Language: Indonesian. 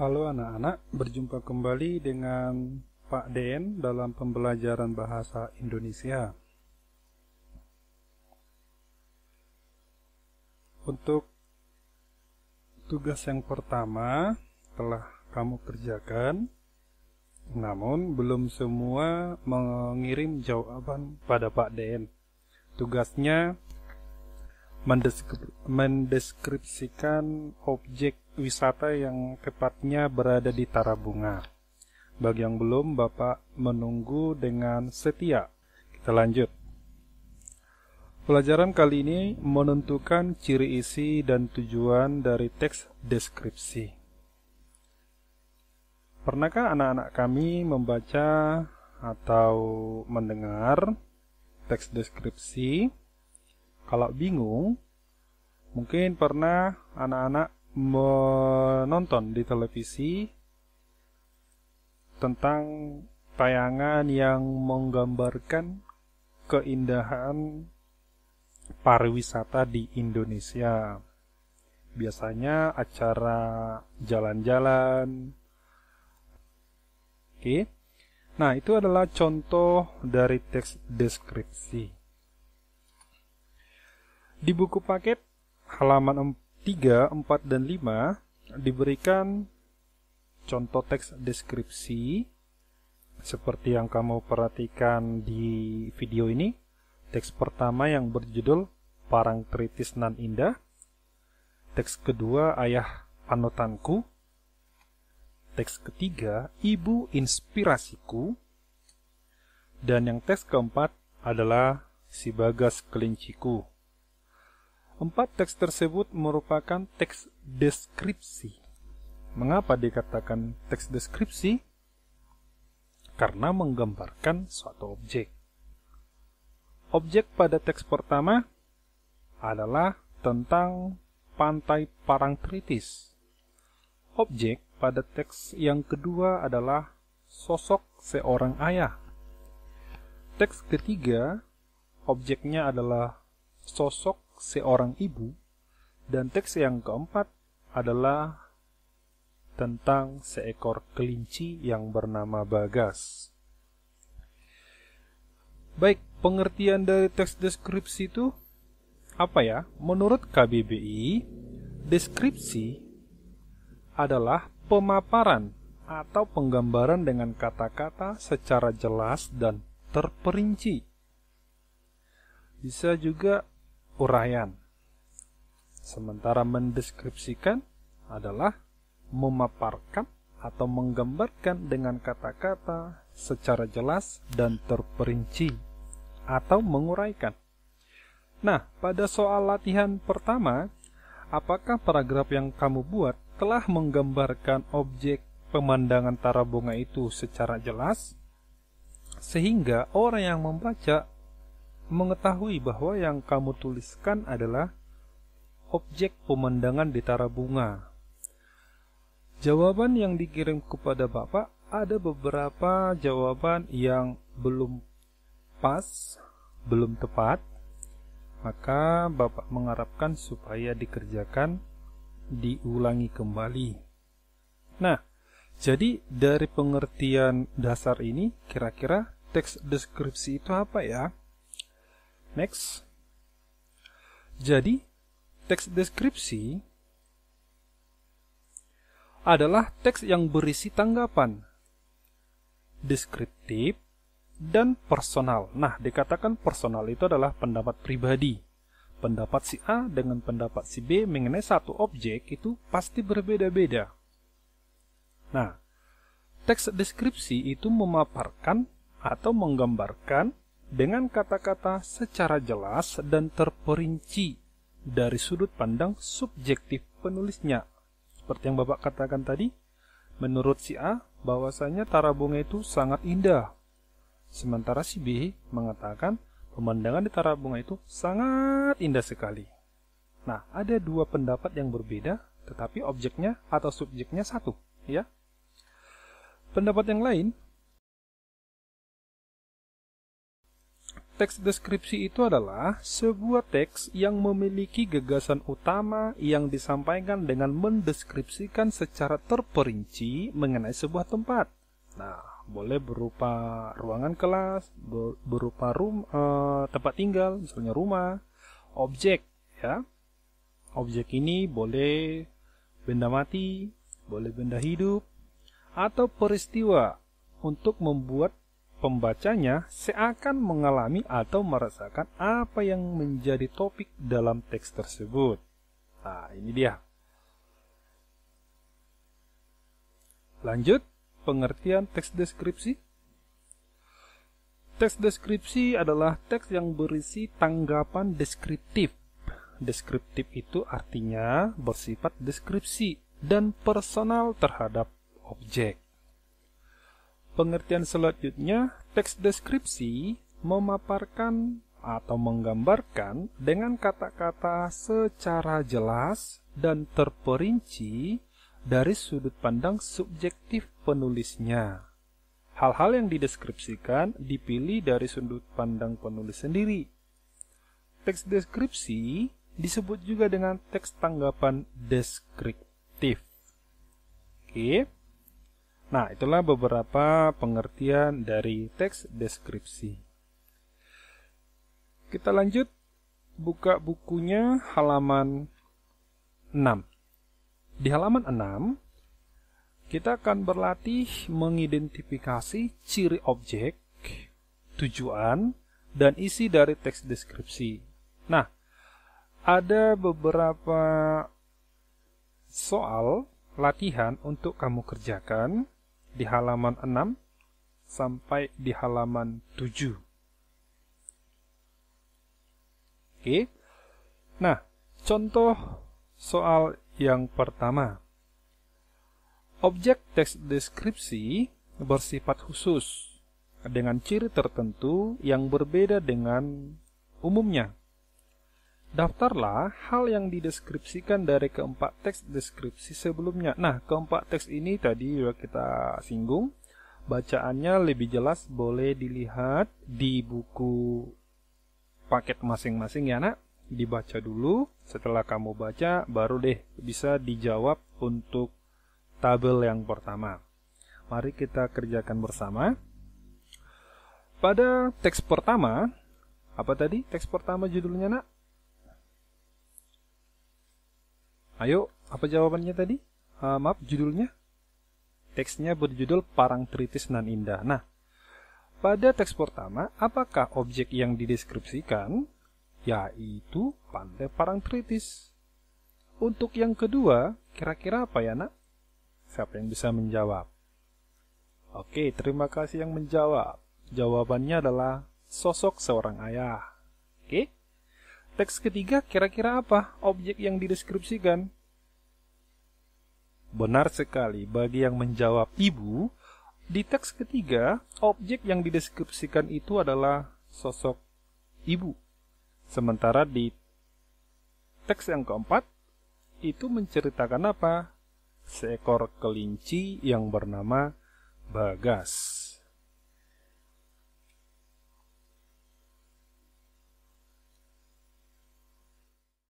Halo anak-anak, berjumpa kembali dengan Pak Den dalam pembelajaran bahasa Indonesia. Untuk tugas yang pertama telah kamu kerjakan, namun belum semua mengirim jawaban pada Pak Den. Tugasnya mendeskripsikan objek wisata yang tepatnya berada di Tarabunga. Bagi yang belum, Bapak menunggu dengan setia. Kita lanjut. Pelajaran kali ini menentukan ciri isi dan tujuan dari teks deskripsi. Pernahkah anak-anak kami membaca atau mendengar teks deskripsi? Kalau bingung, mungkin pernah anak-anak menonton di televisi tentang tayangan yang menggambarkan keindahan pariwisata di Indonesia. Biasanya acara jalan-jalan. Oke. Nah, itu adalah contoh dari teks deskripsi. Di buku paket halaman 3, 4, dan 5 diberikan contoh teks deskripsi seperti yang kamu perhatikan di video ini. Teks pertama yang berjudul Parangtritis Nan Indah. Teks kedua Ayah Panutanku. Teks ketiga Ibu Inspirasiku. Dan yang teks keempat adalah Si Bagas Kelinciku. 4 teks tersebut merupakan teks deskripsi. Mengapa dikatakan teks deskripsi? Karena menggambarkan suatu objek. Objek pada teks pertama adalah tentang pantai Parangtritis. Objek pada teks yang kedua adalah sosok seorang ayah. Teks ketiga, objeknya adalah sosok seorang ibu, dan teks yang keempat adalah tentang seekor kelinci yang bernama Bagas. Baik, pengertian dari teks deskripsi itu apa ya? Menurut KBBI, deskripsi adalah pemaparan atau penggambaran dengan kata-kata secara jelas dan terperinci. Bisa juga uraian. Sementara mendeskripsikan adalah memaparkan atau menggambarkan dengan kata-kata secara jelas dan terperinci atau menguraikan. Nah, pada soal latihan pertama, apakah paragraf yang kamu buat telah menggambarkan objek pemandangan Tarabunga itu secara jelas sehingga orang yang membaca mengetahui bahwa yang kamu tuliskan adalah objek pemandangan di Tarabunga? Jawaban yang dikirim kepada Bapak, ada beberapa jawaban yang belum pas, belum tepat, maka Bapak mengharapkan supaya dikerjakan, diulangi kembali. Nah, jadi dari pengertian dasar ini, kira-kira teks deskripsi itu apa ya? Next. Jadi, teks deskripsi adalah teks yang berisi tanggapan, deskriptif, dan personal. Nah, dikatakan personal itu adalah pendapat pribadi. Pendapat si A dengan pendapat si B mengenai satu objek itu pasti berbeda-beda. Nah, teks deskripsi itu memaparkan atau menggambarkan dengan kata-kata secara jelas dan terperinci dari sudut pandang subjektif penulisnya. Seperti yang Bapak katakan tadi, menurut si A, bahwasanya Tarabunga itu sangat indah. Sementara si B mengatakan pemandangan di Tarabunga itu sangat indah sekali. Nah, ada dua pendapat yang berbeda, tetapi objeknya atau subjeknya satu, ya. Pendapat yang lain, teks deskripsi itu adalah sebuah teks yang memiliki gagasan utama yang disampaikan dengan mendeskripsikan secara terperinci mengenai sebuah tempat. Nah, boleh berupa ruangan kelas, berupa tempat tinggal, misalnya rumah, objek, ya. Objek ini boleh benda mati, boleh benda hidup, atau peristiwa untuk membuat pembacanya seakan mengalami atau merasakan apa yang menjadi topik dalam teks tersebut. Nah, ini dia. Lanjut, pengertian teks deskripsi. Teks deskripsi adalah teks yang berisi tanggapan deskriptif. Deskriptif itu artinya bersifat deskripsi dan personal terhadap objek. Pengertian selanjutnya, teks deskripsi memaparkan atau menggambarkan dengan kata-kata secara jelas dan terperinci dari sudut pandang subjektif penulisnya. Hal-hal yang dideskripsikan dipilih dari sudut pandang penulis sendiri. Teks deskripsi disebut juga dengan teks tanggapan deskriptif. Oke. Nah, itulah beberapa pengertian dari teks deskripsi. Kita lanjut, buka bukunya halaman 6. Di halaman 6, kita akan berlatih mengidentifikasi ciri objek, tujuan, dan isi dari teks deskripsi. Nah, ada beberapa soal latihan untuk kamu kerjakan di halaman 6 sampai di halaman 7. Oke. Nah, contoh soal yang pertama. Objek teks deskripsi bersifat khusus dengan ciri tertentu yang berbeda dengan umumnya. Daftarlah hal yang dideskripsikan dari keempat teks deskripsi sebelumnya. Nah, keempat teks ini tadi sudah kita singgung. Bacaannya lebih jelas boleh dilihat di buku paket masing-masing ya, Nak. Dibaca dulu. Setelah kamu baca, baru deh bisa dijawab untuk tabel yang pertama. Mari kita kerjakan bersama. Pada teks pertama, apa tadi teks pertama judulnya, Nak? Ayo, apa jawabannya tadi? Maaf, judulnya? Teksnya berjudul Parangtritis Nan Indah. Nah, pada teks pertama, apakah objek yang dideskripsikan? Yaitu Pantai Parangtritis. Untuk yang kedua, kira-kira apa ya, Nak? Siapa yang bisa menjawab? Oke, terima kasih yang menjawab. Jawabannya adalah sosok seorang ayah. Oke. Teks ketiga kira-kira apa objek yang dideskripsikan? Benar sekali, bagi yang menjawab ibu, di teks ketiga, objek yang dideskripsikan itu adalah sosok ibu. Sementara di teks yang keempat, itu menceritakan apa? Seekor kelinci yang bernama Bagas.